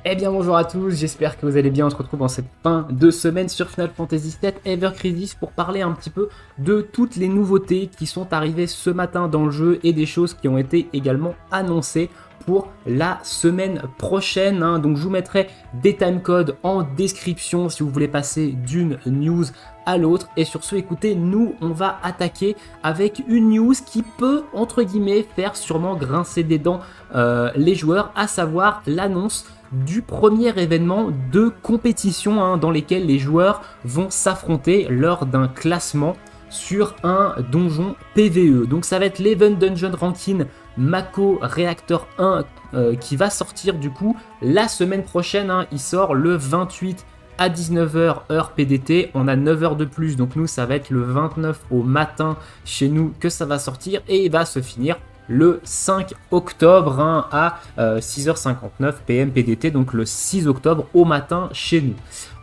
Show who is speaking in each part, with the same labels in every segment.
Speaker 1: Eh bien bonjour à tous, j'espère que vous allez bien, on se retrouve en cette fin de semaine sur Final Fantasy VII Ever Crisis pour parler un petit peu de toutes les nouveautés qui sont arrivées ce matin dans le jeu et des choses qui ont été également annoncées pour la semaine prochaine. Donc je vous mettrai des timecodes en description si vous voulez passer d'une news à l'autre. Et sur ce, écoutez, nous on va attaquer avec une news qui peut, entre guillemets, faire sûrement grincer des dents les joueurs, à savoir l'annonce du premier événement de compétition dans lesquels les joueurs vont s'affronter lors d'un classement sur un donjon PvE. Donc ça va être l'Event Dungeon Ranking Mako Reactor 1 qui va sortir du coup la semaine prochaine. Il sort le 28 à 19h heure PDT, on a 9 heures de plus, donc nous ça va être le 29 au matin chez nous que ça va sortir et il va se finir le 5 octobre à 6h59 PM PDT, donc le 6 octobre au matin chez nous.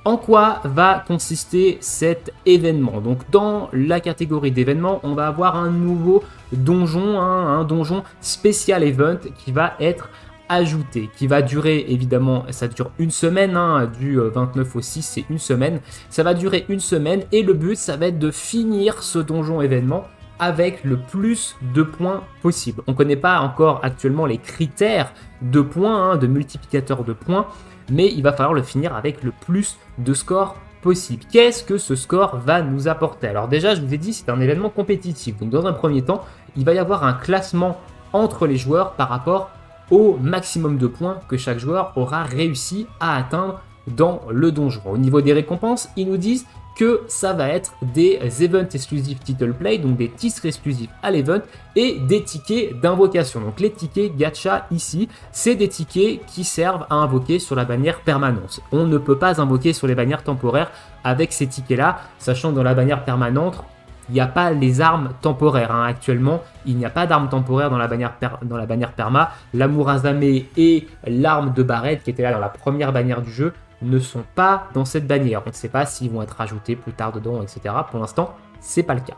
Speaker 1: En quoi va consister cet événement? Donc dans la catégorie d'événements, on va avoir un nouveau donjon, un donjon spécial event qui va être ajouté, qui va durer évidemment, ça dure une semaine, du 29 au 6 c'est une semaine, ça va durer une semaine et le but ça va être de finir ce donjon événement avec le plus de points possible. On ne connaît pas encore actuellement les critères de points, de multiplicateurs de points, mais il va falloir le finir avec le plus de scores possible. Qu'est-ce que ce score va nous apporter? Alors déjà, je vous ai dit, c'est un événement compétitif. Donc dans un premier temps, il va y avoir un classement entre les joueurs par rapport au maximum de points que chaque joueur aura réussi à atteindre dans le donjon. Au niveau des récompenses, ils nous disent que ça va être des events exclusifs title play, donc des titres exclusifs à l'event et des tickets d'invocation. Donc les tickets gacha ici, c'est des tickets qui servent à invoquer sur la bannière permanente. On ne peut pas invoquer sur les bannières temporaires avec ces tickets-là, sachant que dans la bannière permanente, il n'y a pas les armes temporaires. Actuellement, il n'y a pas d'armes temporaires dans la bannière perma. L'amour Azamé et l'arme de Barrett, qui était là dans la première bannière du jeu, ne sont pas dans cette bannière. On ne sait pas s'ils vont être ajoutés plus tard dedans, etc. Pour l'instant, c'est pas le cas.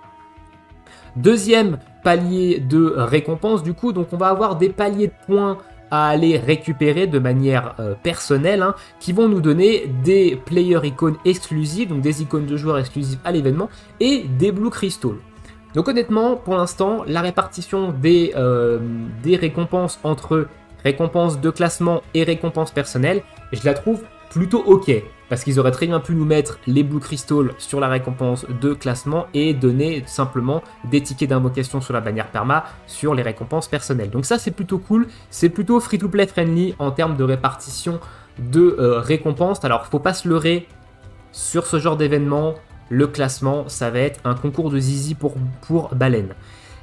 Speaker 1: Deuxième palier de récompense, du coup, donc on va avoir des paliers de points à aller récupérer de manière personnelle, qui vont nous donner des player icônes exclusives, donc des icônes de joueurs exclusives à l'événement, et des blue crystals. Donc honnêtement, pour l'instant, la répartition des récompenses entre récompenses de classement et récompenses personnelles, je la trouve plutôt ok, parce qu'ils auraient très bien pu nous mettre les Blue Crystal sur la récompense de classement et donner simplement des tickets d'invocation sur la bannière perma sur les récompenses personnelles. Donc ça c'est plutôt cool, c'est plutôt free-to-play friendly en termes de répartition de récompenses. Alors faut pas se leurrer, sur ce genre d'événement, le classement ça va être un concours de zizi pour baleine.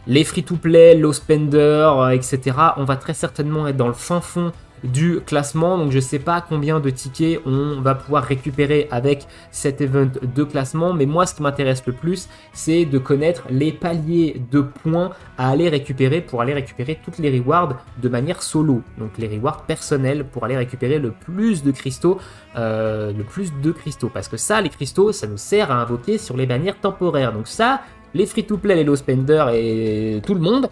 Speaker 1: Les free-to-play, low spender, etc. on va très certainement être dans le fin fond du classement, donc je sais pas combien de tickets on va pouvoir récupérer avec cet event de classement, mais moi ce qui m'intéresse le plus c'est de connaître les paliers de points à aller récupérer pour aller récupérer toutes les rewards de manière solo, donc les rewards personnels pour aller récupérer le plus de cristaux, parce que ça, les cristaux, ça nous sert à invoquer sur les bannières temporaires, donc ça, les free-to-play, les low spenders et tout le monde,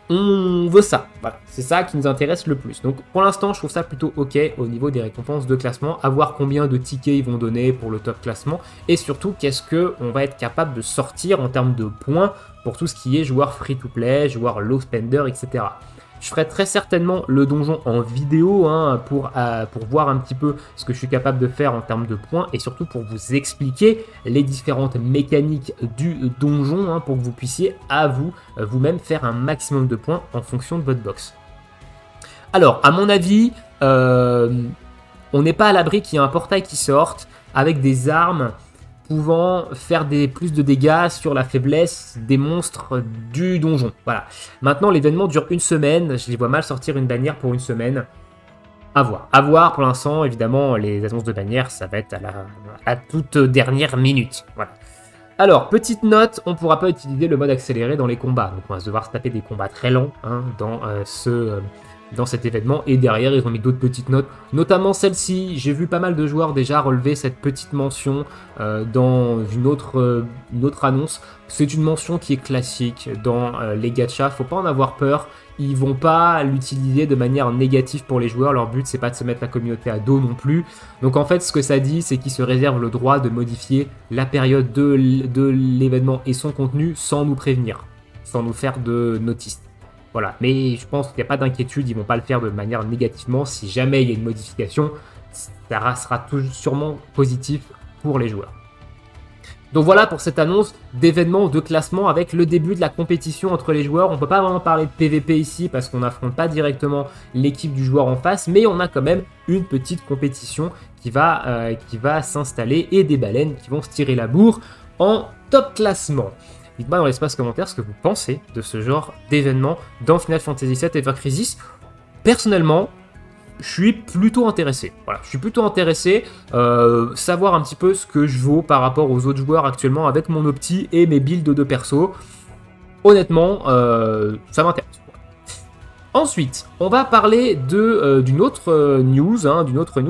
Speaker 1: on veut ça, voilà, c'est ça qui nous intéresse le plus. Donc pour l'instant je trouve ça plutôt ok au niveau des récompenses de classement, à voir combien de tickets ils vont donner pour le top classement et surtout qu'est-ce qu'on va être capable de sortir en termes de points pour tout ce qui est joueur free to play, joueur low spender, etc. Je ferai très certainement le donjon en vidéo pour voir un petit peu ce que je suis capable de faire en termes de points et surtout pour vous expliquer les différentes mécaniques du donjon pour que vous puissiez à vous-même faire un maximum de points en fonction de votre box. Alors, à mon avis, on n'est pas à l'abri qu'il y ait un portail qui sorte avec des armes pouvant faire plus de dégâts sur la faiblesse des monstres du donjon. Voilà. Maintenant, l'événement dure une semaine. Je les vois mal sortir une bannière pour une semaine. À voir. À voir pour l'instant. Évidemment, les annonces de bannière, ça va être à la toute dernière minute. Voilà. Alors, petite note, on ne pourra pas utiliser le mode accéléré dans les combats. Donc, on va devoir se taper des combats très lents dans dans cet événement. Et derrière, ils ont mis d'autres petites notes, notamment celle-ci. J'ai vu pas mal de joueurs déjà relever cette petite mention dans une autre annonce. C'est une mention qui est classique dans les gachas, faut pas en avoir peur. Ils vont pas l'utiliser de manière négative pour les joueurs, leur but c'est pas de se mettre la communauté à dos non plus. Donc en fait ce que ça dit c'est qu'ils se réservent le droit de modifier la période de l'événement et son contenu sans nous prévenir, sans nous faire de notice. Voilà, mais je pense qu'il n'y a pas d'inquiétude, ils vont pas le faire de manière négativement. Si jamais il y a une modification, ça sera toujours sûrement positif pour les joueurs. Donc voilà pour cette annonce d'événement de classement avec le début de la compétition entre les joueurs. On ne peut pas vraiment parler de PVP ici parce qu'on n'affronte pas directement l'équipe du joueur en face, mais on a quand même une petite compétition qui va s'installer et des baleines qui vont se tirer la bourre en top classement. Dites-moi dans l'espace commentaire ce que vous pensez de ce genre d'événement dans Final Fantasy VII Ever Crisis. Personnellement, je suis plutôt intéressé. Voilà, je suis plutôt intéressé. Savoir un petit peu ce que je vaux par rapport aux autres joueurs actuellement avec mon opti et mes builds de perso. Honnêtement, ça m'intéresse. Ensuite, on va parler d'une autre news,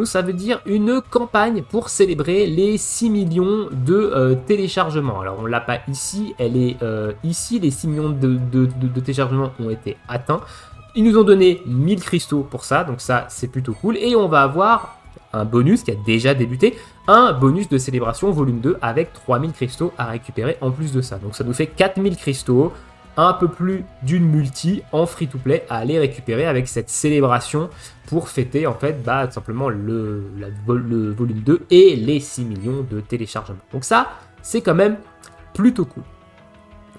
Speaker 1: ça veut dire une campagne pour célébrer les 6 millions de téléchargements. Alors, on ne l'a pas ici, elle est ici, les 6 millions de téléchargements ont été atteints. Ils nous ont donné 1000 cristaux pour ça, donc ça, c'est plutôt cool. Et on va avoir un bonus qui a déjà débuté, un bonus de célébration volume 2 avec 3000 cristaux à récupérer en plus de ça. Donc ça nous fait 4000 cristaux, un peu plus d'une multi en free-to-play à aller récupérer avec cette célébration pour fêter en fait tout simplement le volume 2 et les 6 millions de téléchargements. Donc ça, c'est quand même plutôt cool.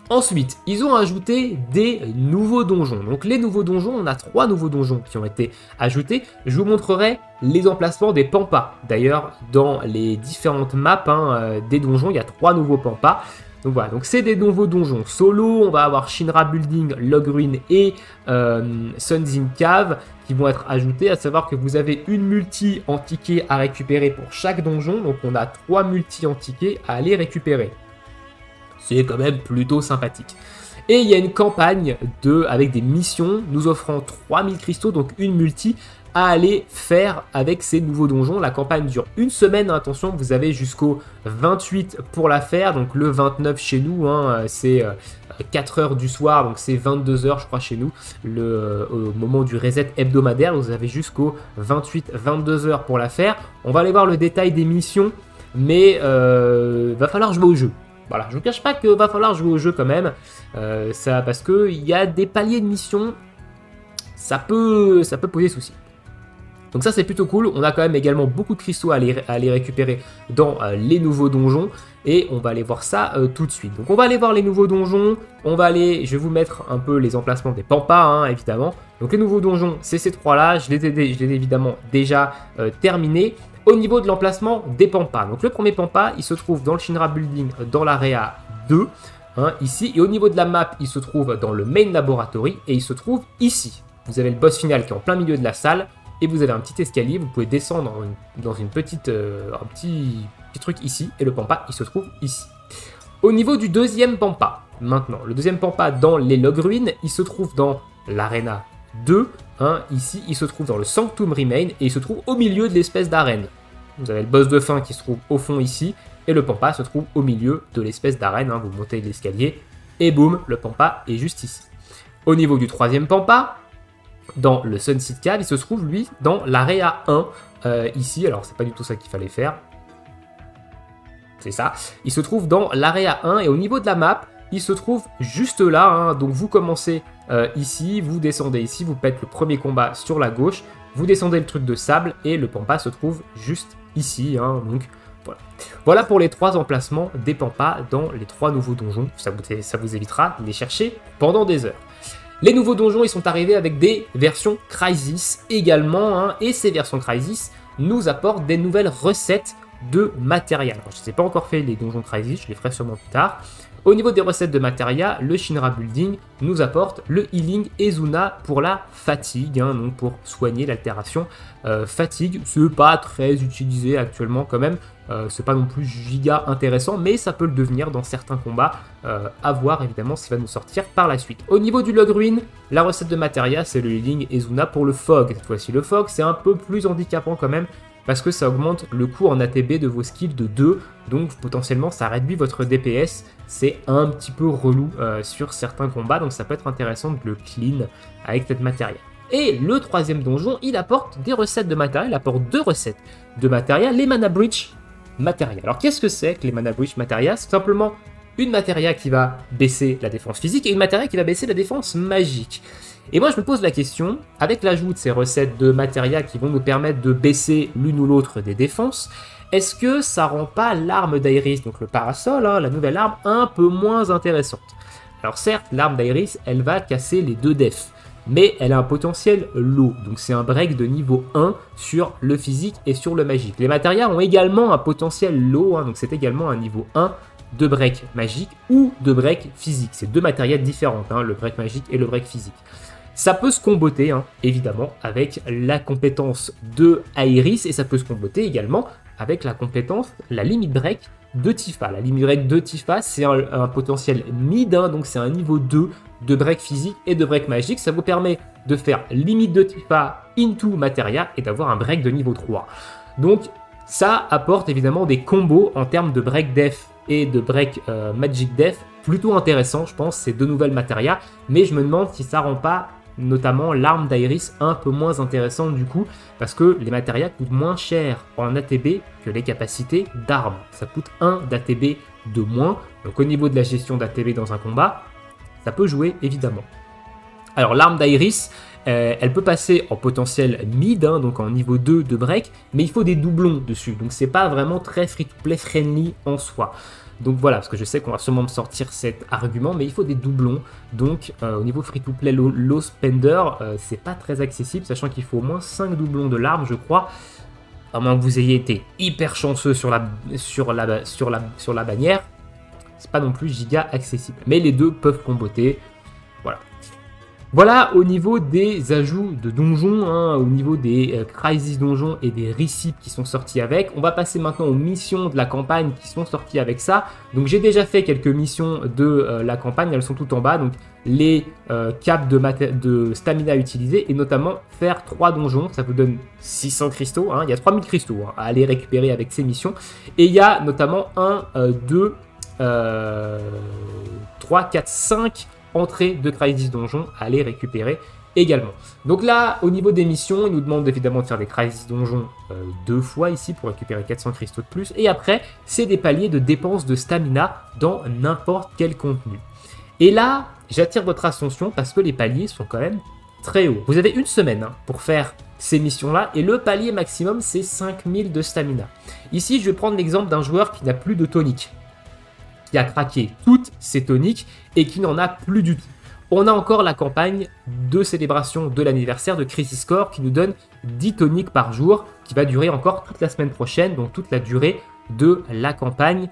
Speaker 1: Ensuite, ils ont ajouté des nouveaux donjons. Donc les nouveaux donjons, on a 3 nouveaux donjons qui ont été ajoutés. Je vous montrerai les emplacements des pampas. D'ailleurs, dans les différentes maps des donjons, il y a 3 nouveaux pampas. Donc voilà, donc c'est des nouveaux donjons solo. On va avoir Shinra Building, Log Ruin et Sunzin Cave qui vont être ajoutés. À savoir que vous avez une multi en tickets à récupérer pour chaque donjon. Donc on a 3 multi en tickets à aller récupérer. C'est quand même plutôt sympathique. Et il y a une campagne avec des missions nous offrant 3000 cristaux, donc une multi, à aller faire avec ces nouveaux donjons. La campagne dure une semaine, attention, vous avez jusqu'au 28 pour la faire, donc le 29 chez nous, c'est 4 heures du soir, donc c'est 22 heures je crois chez nous, au moment du reset hebdomadaire, vous avez jusqu'au 28-22 heures pour la faire. On va aller voir le détail des missions, mais va falloir jouer au jeu. Voilà, je ne vous cache pas qu'il va falloir jouer au jeu quand même, parce qu'il y a des paliers de missions, ça peut poser souci. Donc ça c'est plutôt cool, on a quand même également beaucoup de cristaux à aller récupérer dans les nouveaux donjons, et on va aller voir ça tout de suite. Donc on va aller voir les nouveaux donjons, je vais vous mettre un peu les emplacements des pampas, évidemment. Donc les nouveaux donjons, c'est ces 3 là, je les ai évidemment déjà terminés. Au niveau de l'emplacement des pampas, donc le premier pampa, il se trouve dans le Shinra Building, dans l'area 2, ici. Et au niveau de la map, il se trouve dans le Main Laboratory, et il se trouve ici. Vous avez le boss final qui est en plein milieu de la salle, et vous avez un petit escalier, vous pouvez descendre dans une petite, un petit truc ici, et le pampa, il se trouve ici. Au niveau du deuxième pampa, maintenant, le deuxième pampa dans les Log Ruins, il se trouve dans l'Arena 2, ici, il se trouve dans le Sanctum Remain, et il se trouve au milieu de l'espèce d'arène. Vous avez le boss de fin qui se trouve au fond ici, et le pampa se trouve au milieu de l'espèce d'arène, vous montez l'escalier, et boum, le pampa est juste ici. Au niveau du troisième pampa, dans le Sunset Cave, il se trouve lui dans l'Area 1, ici, alors c'est pas du tout ça qu'il fallait faire, c'est ça, il se trouve dans l'Area 1, et au niveau de la map, il se trouve juste là, donc vous commencez ici, vous descendez ici, vous faites le premier combat sur la gauche, vous descendez le truc de sable, et le pampa se trouve juste ici, donc voilà. Voilà pour les 3 emplacements des pampas dans les 3 nouveaux donjons, ça vous évitera de les chercher pendant des heures. Les nouveaux donjons, ils sont arrivés avec des versions Crysis également, et ces versions Crysis nous apportent des nouvelles recettes de matériel. Alors, je ne sais pas encore fait les donjons Crysis, je les ferai sûrement plus tard. Au niveau des recettes de Materia, le Shinra Building nous apporte le Healing Ezuna pour la fatigue, hein, donc pour soigner l'altération fatigue. C'est pas très utilisé actuellement quand même, c'est pas non plus giga intéressant, mais ça peut le devenir dans certains combats, à voir évidemment ce qui va nous sortir par la suite. Au niveau du Log Ruin, la recette de Materia, c'est le Healing Ezuna pour le Fog. Cette fois-ci, le Fog, c'est un peu plus handicapant quand même, parce que ça augmente le coût en ATB de vos skills de 2, donc potentiellement ça réduit votre DPS, c'est un petit peu relou sur certains combats, donc ça peut être intéressant de le clean avec cette Materia. Et le troisième donjon, il apporte des recettes de Materia, il apporte 2 recettes de Materia, les Mana Breach Materia. Alors qu'est-ce que c'est que les Mana Breach Materia? C'est simplement une Materia qui va baisser la défense physique et une Materia qui va baisser la défense magique. Et moi je me pose la question, avec l'ajout de ces recettes de Materia qui vont nous permettre de baisser l'une ou l'autre des défenses, est-ce que ça rend pas l'arme d'Iris, donc le parasol, hein, la nouvelle arme, un peu moins intéressante? Alors certes, l'arme d'Iris, elle va casser les 2 defs, mais elle a un potentiel low, donc c'est un break de niveau 1 sur le physique et sur le magique. Les Materia ont également un potentiel low, hein, donc c'est également un niveau 1 de break magique ou de break physique. C'est 2 matériels différents, hein, le break magique et le break physique. Ça peut se comboter, hein, évidemment, avec la compétence de Iris, et ça peut se comboter également avec la compétence, la limit break de Tifa. La limit break de Tifa, c'est un potentiel mid, hein, donc c'est un niveau 2 de break physique et de break magique. Ça vous permet de faire limite de Tifa into Materia et d'avoir un break de niveau 3. Donc ça apporte évidemment des combos en termes de break def et de break magic def plutôt intéressants, je pense, ces 2 nouvelles Materia, mais je me demande si ça rend pas notamment l'arme d'Iris un peu moins intéressante du coup, parce que les Materia coûtent moins cher en ATB que les capacités d'armes. Ça coûte 1 d'ATB de moins, donc au niveau de la gestion d'ATB dans un combat, ça peut jouer évidemment. Alors l'arme d'Iris, elle peut passer en potentiel mid, hein, donc en niveau 2 de break, mais il faut des doublons dessus, donc c'est pas vraiment très free-to-play friendly en soi. Donc voilà, parce que je sais qu'on va sûrement me sortir cet argument, mais il faut des doublons. Donc au niveau free-to-play low spender, c'est pas très accessible, sachant qu'il faut au moins 5 doublons de l'arme, je crois. À moins que vous ayez été hyper chanceux sur la bannière, c'est pas non plus giga accessible. Mais les deux peuvent comboter. Voilà. Voilà au niveau des ajouts de donjons, hein, au niveau des Crisis donjons et des récips qui sont sortis avec. On va passer maintenant aux missions de la campagne qui sont sorties avec ça. Donc j'ai déjà fait quelques missions de la campagne, elles sont toutes en bas. Donc les caps de stamina utilisés et notamment faire 3 donjons, ça vous donne 600 cristaux. Hein, il y a 3000 cristaux à aller récupérer avec ces missions. Et il y a notamment 1, 2, 3, 4, 5 entrée de Crisis Donjon à aller récupérer également. Donc là, au niveau des missions, il nous demande évidemment de faire des Crisis Donjon 2 fois ici pour récupérer 400 cristaux de plus. Et après, c'est des paliers de dépenses de stamina dans n'importe quel contenu. Et là, j'attire votre attention parce que les paliers sont quand même très hauts. Vous avez une semaine hein, pour faire ces missions-là et le palier maximum, c'est 5000 de stamina. Ici, je vais prendre l'exemple d'un joueur qui n'a plus de tonique, qui a craqué toutes ses toniques et qui n'en a plus du tout. On a encore la campagne de célébration de l'anniversaire de Crisis Core qui nous donne 10 toniques par jour, qui va durer encore toute la semaine prochaine, donc toute la durée de la campagne.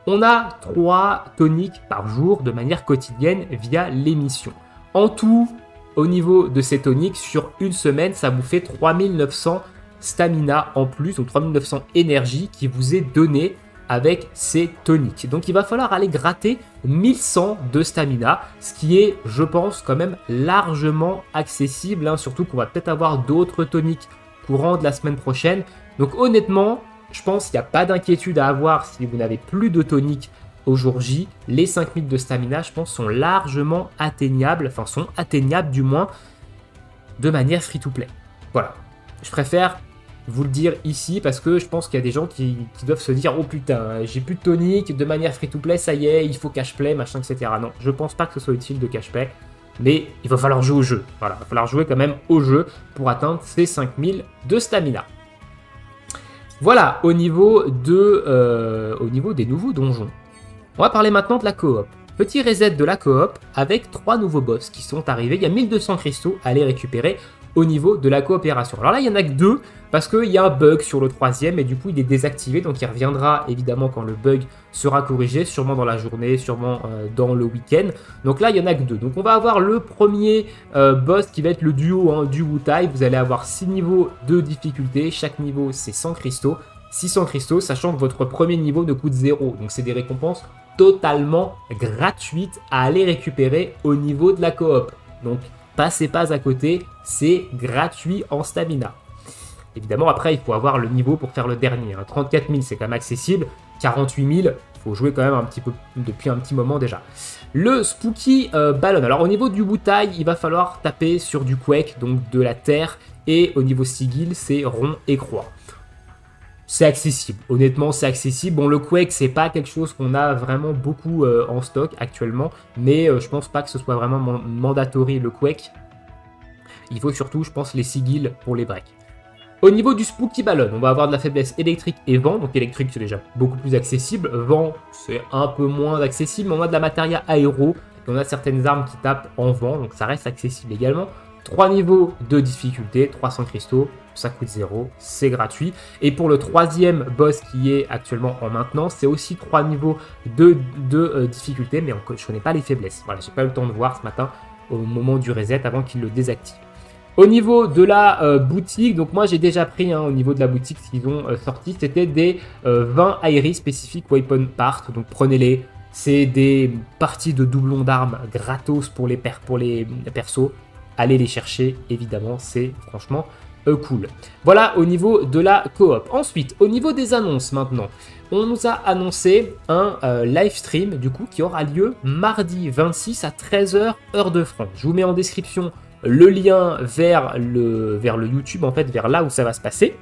Speaker 1: On a 3 toniques par jour de manière quotidienne via l'émission. En tout, au niveau de ces toniques, sur une semaine, ça vous fait 3900 stamina en plus, donc 3900 énergie qui vous est donnée avec ces toniques. Donc il va falloir aller gratter 1100 de stamina, ce qui est, je pense, quand même largement accessible, hein, surtout qu'on va peut-être avoir d'autres toniques courant de la semaine prochaine. Donc honnêtement, je pense qu'il n'y a pas d'inquiétude à avoir si vous n'avez plus de toniques au jour J. Les 5000 de stamina, je pense, sont largement atteignables, enfin sont atteignables du moins, de manière free-to-play. Voilà, je préfère vous le dire ici parce que je pense qu'il y a des gens qui doivent se dire oh putain j'ai plus de tonique de manière free to play, ça y est il faut cash play machin etc. Non, je pense pas que ce soit utile de cash play, mais il va falloir jouer au jeu. Voilà, il va falloir jouer quand même au jeu pour atteindre ces 5000 de stamina. Voilà au niveau des nouveaux donjons. On va parler maintenant de la coop. petit reset de la coop avec 3 nouveaux boss qui sont arrivés. Il y a 1200 cristaux à les récupérer au niveau de la coopération. Alors là, il n'y en a que 2 parce qu'il y a un bug sur le 3e et du coup, il est désactivé. Donc, il reviendra évidemment quand le bug sera corrigé, sûrement dans la journée, sûrement dans le week-end. Donc là, il n'y en a que 2. Donc, on va avoir le premier boss qui va être le duo du Wutai. Vous allez avoir 6 niveaux de difficulté. Chaque niveau, c'est 100 cristaux. 600 cristaux, sachant que votre premier niveau ne coûte 0. Donc, c'est des récompenses totalement gratuites à aller récupérer au niveau de la coop. Donc, passez pas à côté, c'est gratuit en stamina. Évidemment, après, il faut avoir le niveau pour faire le dernier. 34 000, c'est quand même accessible. 48 000, il faut jouer quand même un petit peu depuis un petit moment déjà. Le Spooky Ballon. Alors, au niveau du Wutai, il va falloir taper sur du Quake, donc de la terre. Et au niveau Sigil, c'est rond et croix. C'est accessible, honnêtement c'est accessible. Bon, le Quake c'est pas quelque chose qu'on a vraiment beaucoup en stock actuellement, mais je pense pas que ce soit vraiment mandatory le Quake. Il faut surtout, je pense, les sigils pour les breaks. Au niveau du Spooky Ballon, on va avoir de la faiblesse électrique et vent. Donc électrique c'est déjà beaucoup plus accessible, vent c'est un peu moins accessible, mais on a de la matéria aéro, et on a certaines armes qui tapent en vent, donc ça reste accessible également. 3 niveaux de difficulté, 300 cristaux, ça coûte 0, c'est gratuit. Et pour le 3e boss qui est actuellement en maintenance, c'est aussi 3 niveaux de difficulté, mais je ne connais pas les faiblesses. Voilà, j'ai pas eu le temps de voir ce matin au moment du reset avant qu'il le désactive. Au niveau de la boutique, donc moi j'ai déjà pris au niveau de la boutique ce qu'ils ont sorti, c'était des 20 Aerie spécifiques Weapon Part, donc prenez-les. C'est des parties de doublons d'armes gratos pour les persos. Allez les chercher, évidemment, c'est franchement cool. Voilà au niveau de la coop. Ensuite, au niveau des annonces maintenant, on nous a annoncé un live stream du coup qui aura lieu mardi 26 à 13 h heure de France. Je vous mets en description le lien vers le YouTube, en fait, vers là où ça va se passer.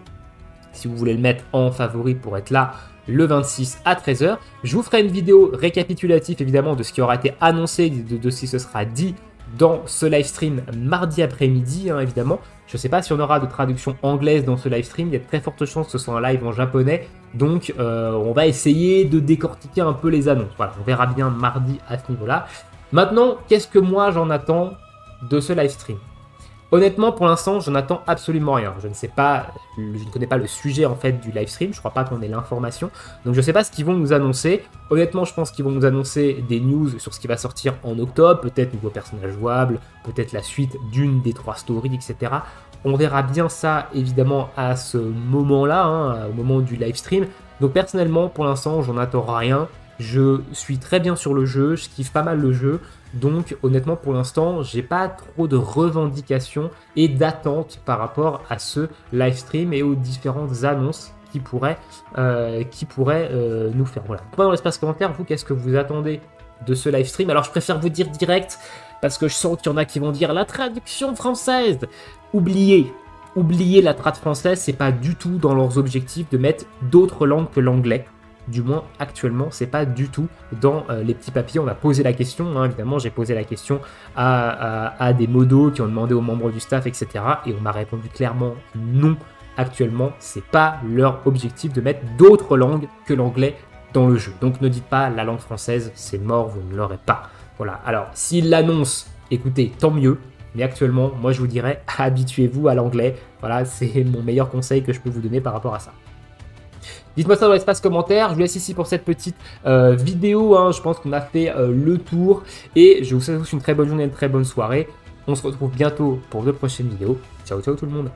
Speaker 1: Si vous voulez le mettre en favori pour être là le 26 à 13 h. Je vous ferai une vidéo récapitulative évidemment de ce qui aura été annoncé, de ce qui se sera dit dans ce live stream mardi après-midi, évidemment. Je ne sais pas si on aura de traduction anglaise dans ce live stream. Il y a de très fortes chances que ce soit un live en japonais. Donc, on va essayer de décortiquer un peu les annonces. Voilà, on verra bien mardi à ce niveau-là. Maintenant, qu'est-ce que moi j'en attends de ce live stream? Honnêtement, pour l'instant, j'en attends absolument rien. Je ne connais pas le sujet en fait du live stream. Je crois pas qu'on ait l'information. Donc, je ne sais pas ce qu'ils vont nous annoncer. Honnêtement, je pense qu'ils vont nous annoncer des news sur ce qui va sortir en octobre. Peut-être nouveaux personnages jouables, peut-être la suite d'une des 3 stories, etc. On verra bien ça, évidemment, à ce moment-là, au moment du live stream. Donc, personnellement, pour l'instant, j'en attends rien. Je suis très bien sur le jeu, je kiffe pas mal le jeu. Donc honnêtement pour l'instant j'ai pas trop de revendications et d'attentes par rapport à ce live stream et aux différentes annonces qui pourraient nous faire. Voilà. Dans l'espace commentaire, vous qu'est-ce que vous attendez de ce live stream? Alors je préfère vous dire direct parce que je sens qu'il y en a qui vont dire la traduction française. Oubliez la trad française, c'est pas du tout dans leurs objectifs de mettre d'autres langues que l'anglais. Du moins, actuellement, c'est pas du tout dans les petits papiers. On a posé la question, évidemment, j'ai posé la question à des modos qui ont demandé aux membres du staff, etc. Et on m'a répondu clairement non. Actuellement, c'est pas leur objectif de mettre d'autres langues que l'anglais dans le jeu. Donc ne dites pas la langue française, c'est mort, vous ne l'aurez pas. Voilà, alors s'ils l'annoncent, écoutez, tant mieux. Mais actuellement, moi je vous dirais, habituez-vous à l'anglais. Voilà, c'est mon meilleur conseil que je peux vous donner par rapport à ça. Dites-moi ça dans l'espace commentaire. Je vous laisse ici pour cette petite vidéo. Je pense qu'on a fait le tour. Et je vous souhaite une très bonne journée, une très bonne soirée. On se retrouve bientôt pour de prochaines vidéos. Ciao, ciao tout le monde.